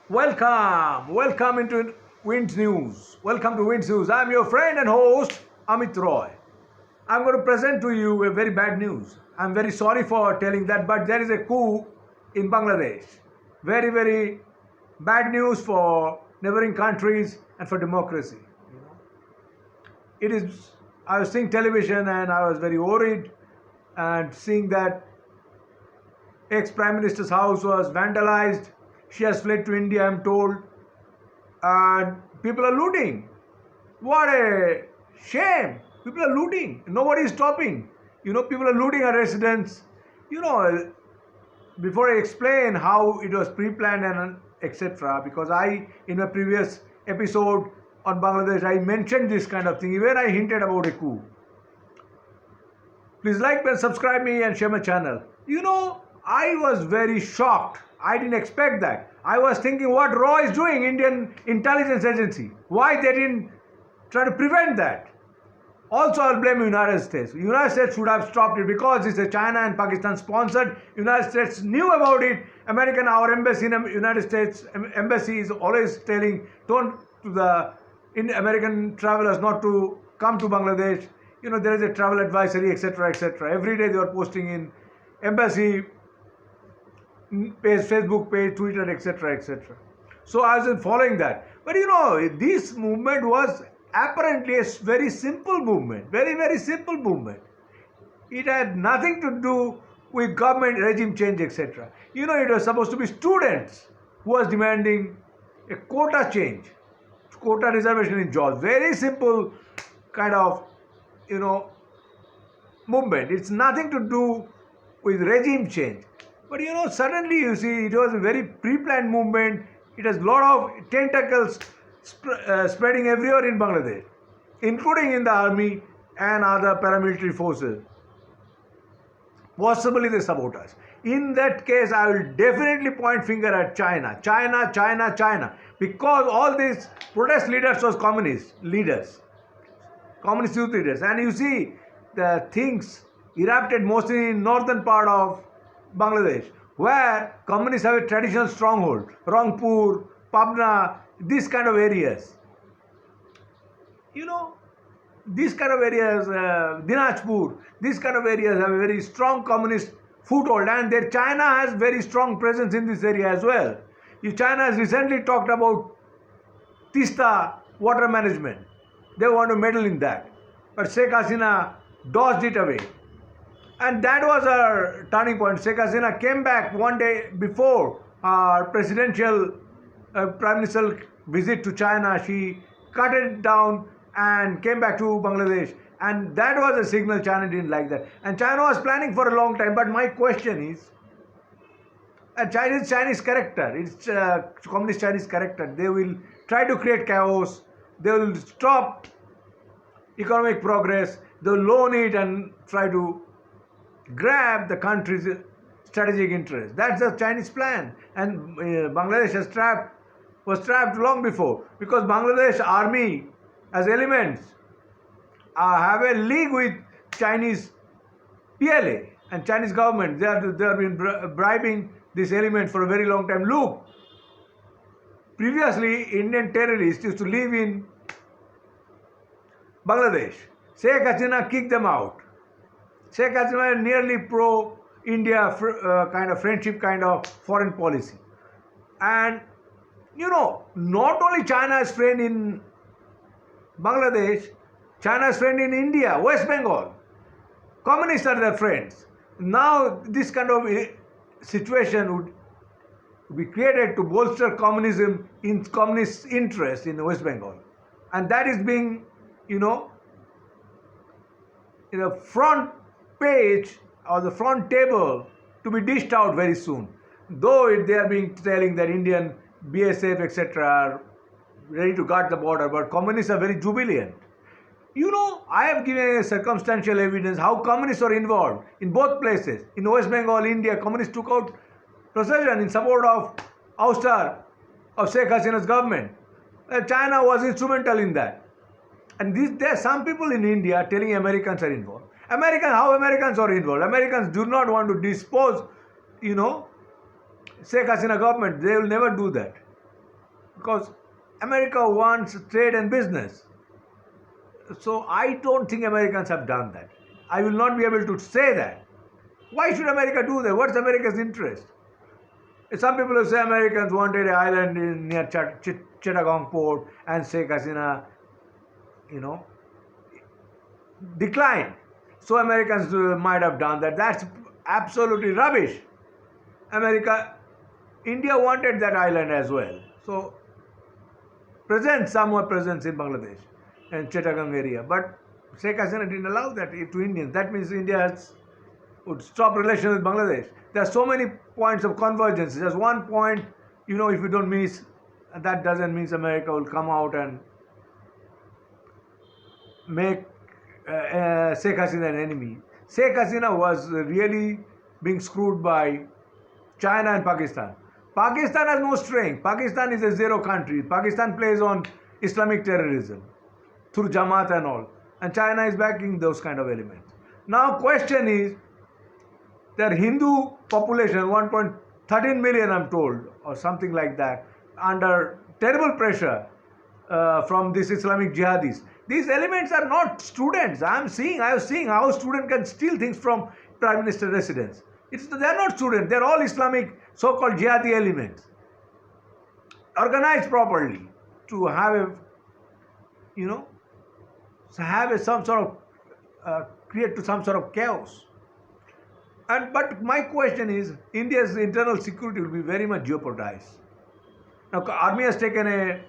Welcome into Wins News. Welcome to Wins News. I'm your friend and host Amit Roy. I'm going to present to you a very bad news. I'm very sorry for telling that, but there is a coup in Bangladesh. Very bad news for neighboring countries and for democracy. You know, it is. I was seeing television and I was very worried and seeing that ex-Prime Minister's house was vandalized. She has fled to India, I'm told, and people are looting. What a shame! People are looting. Nobody is stopping. People are looting our residents. You know, before I explain how it was pre-planned and etc., because in my previous episode on Bangladesh, I mentioned this kind of thing. Even I hinted about a coup. Please like and subscribe me and share my channel. I was very shocked. I didn't expect that. I was thinking what RAW is doing, Indian Intelligence Agency. Why they didn't try to prevent that? Also, I'll blame United States. United States should have stopped it because it's a China and Pakistan sponsored. United States knew about it. Our embassy in United States embassy is always telling American travelers not to come to Bangladesh. There is a travel advisory, etc., etc. Every day they are posting in embassy page, Facebook page, Twitter, etc., etc. So I was following that. But this movement was apparently a very simple movement, very simple movement. It had nothing to do with government regime change, etc. It was supposed to be students who was demanding a quota change, quota reservation in jobs. Very simple kind of, movement. It's nothing to do with regime change. But suddenly you see it was a very pre-planned movement. It has a lot of tentacles spreading everywhere in Bangladesh, including in the army and other paramilitary forces. Possibly the saboteurs. In that case, I will definitely point finger at China. China. Because all these protest leaders was communist leaders, communist youth leaders. And you see the things erupted mostly in northern part of Bangladesh, where communists have a traditional stronghold. Rangpur, Pabna, these kind of areas. These kind of areas, Dinajpur, these kind of areas have a very strong communist foothold, and China has very strong presence in this area as well. China has recently talked about Tista water management. They want to meddle in that. But Sheikh Hasina dodged it away. And that was a turning point. Sheikh Hasina came back one day before our presidential prime minister visit to China. She cut it down and came back to Bangladesh. And that was a signal. China didn't like that. And China was planning for a long time. But my question is, Chinese character, it's communist Chinese character. They will try to create chaos. They will stop economic progress. They will loan it and try to grab the country's strategic interest. That's the Chinese plan. And Bangladesh was trapped long before, because Bangladesh army as elements have a league with Chinese PLA and Chinese government. They have been bribing this element for a very long time. Look, previously Indian terrorists used to live in Bangladesh. Sheikh Hasina kicked them out. Sheikh Hasina nearly pro-India kind of friendship kind of foreign policy. And not only China is friend in Bangladesh, China is friend in India, West Bengal. Communists are their friends. Now this kind of situation would be created to bolster communism in communist interest in West Bengal. And that is being, in the front page or the front table to be dished out very soon. Though they are being telling that Indian BSF etc. are ready to guard the border, but communists are very jubilant. I have given a circumstantial evidence how communists are involved in both places. In West Bengal, India, communists took out procession in support of ouster of Sheikh Hasina's government. China was instrumental in that. And there are some people in India telling Americans are involved. How Americans are involved? Americans do not want to dispose, Sheikh Hasina government. They will never do that. because America wants trade and business. So I don't think Americans have done that. I will not be able to say that. Why should America do that? What's America's interest? Some people who say Americans wanted an island near Chittagong port and Sheikh Hasina, you know, declined. So Americans might have done that. That's absolutely rubbish. India wanted that island as well. So somewhat presence in Bangladesh and Chittagong area. But Sheikh Hasina didn't allow that to Indians. That means India would stop relations with Bangladesh. There are so many points of convergence. There's one point, if you don't miss, that doesn't mean America will come out and make Sheikh Hasina an enemy. Sheikh Hasina was really being screwed by China and Pakistan. Pakistan has no strength. Pakistan is a zero country. Pakistan plays on Islamic terrorism through Jamaat and all. And China is backing those kind of elements. Now question is, their Hindu population, 1.13 million I'm told, or something like that, under terrible pressure from these Islamic jihadis. These elements are not students. I have seen how students can steal things from Prime Minister residence. They are not students. They are all Islamic so-called jihadi elements, organized properly to have create to some sort of chaos. But my question is, India's internal security will be very much jeopardized. Now, army has taken a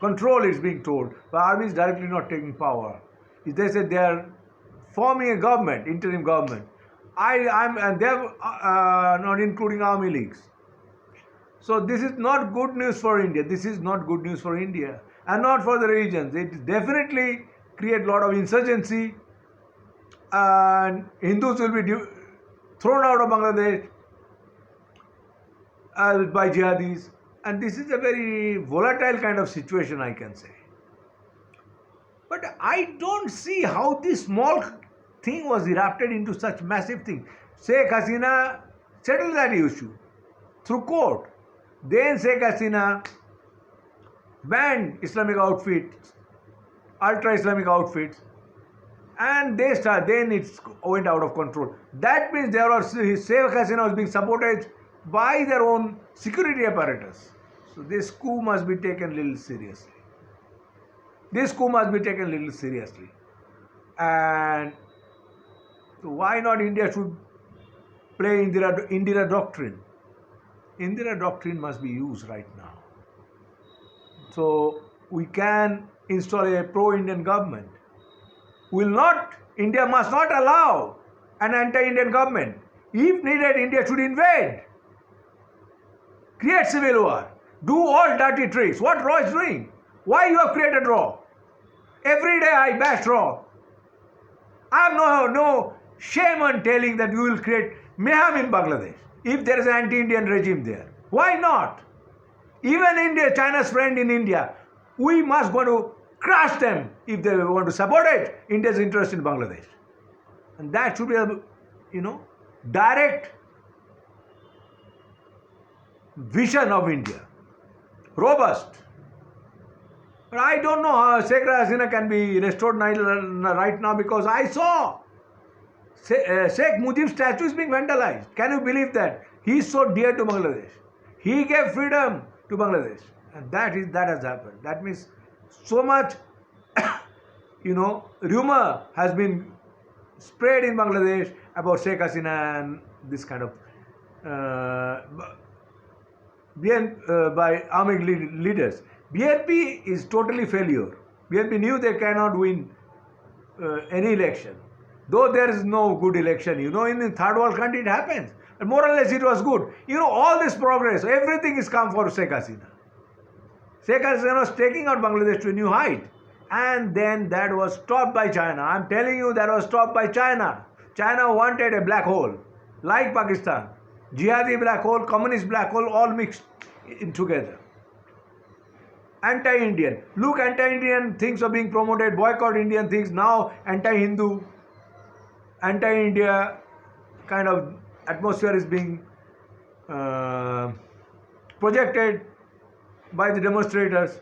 control, is being told, but army is directly not taking power. They said they are forming a government, interim government. And they are not including army leagues. So this is not good news for India. This is not good news for India and not for the regions. It definitely create a lot of insurgency, and Hindus will be thrown out of Bangladesh by jihadis, and this is a very volatile kind of situation, I can say. But I don't see how this small thing was erupted into such massive thing. Sheikh Hasina settled that issue through court. Then Sheikh Hasina banned Islamic outfits, ultra-Islamic outfits, and then it went out of control. That means Sheikh Hasina was being supported by their own security apparatus. So this coup must be taken a little seriously. And why not India should play Indira doctrine? Indira doctrine must be used right now. So we can install a pro-Indian government. India must not allow an anti-Indian government. If needed, India should invade, create civil war, do all dirty tricks. What Raw is doing? Why you have created Raw? Every day I bash Raw. I have no shame on telling that you will create mayhem in Bangladesh if there is an anti-Indian regime there. Why not? Even India, China's friend in India, we must go to crush them if they want to support it, India's interest in Bangladesh. And that should be a, direct vision of India. Robust. But I don't know how Sheikh Hasina can be restored right now, because I saw Sheikh Mujib's statue is being vandalized. Can you believe that? He is so dear to Bangladesh. He gave freedom to Bangladesh. And that has happened. That means so much, rumor has been spread in Bangladesh about Sheikh Hasina and this kind of by army leaders. BNP is totally failure. BNP knew they cannot win any election. Though there is no good election, in the third world country it happens. And more or less it was good. All this progress, everything is come for Sheikh Hasina. Sheikh Hasina was taking out Bangladesh to a new height. And then that was stopped by China. I'm telling you, that was stopped by China. China wanted a black hole, like Pakistan. Jihadi black hole, communist black hole, all mixed in together. Anti-Indian. Look, anti-Indian things are being promoted, boycott Indian things. Now anti-Hindu, anti-India kind of atmosphere is being projected. by the demonstrators.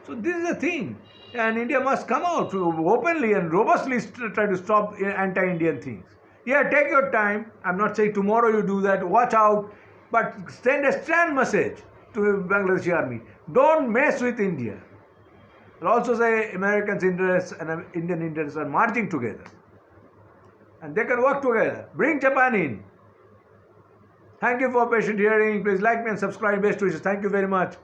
So this is the thing, and India must come out to openly and robustly try to stop anti-Indian things. Yeah, take your time. I'm not saying tomorrow you do that. Watch out, but send a stand message to Bangladeshi army. Don't mess with India. I'll also say Americans' interests and Indian interests are marching together, and they can work together. Bring Japan in. Thank you for patient hearing. Please like me and subscribe. Best wishes. Thank you very much.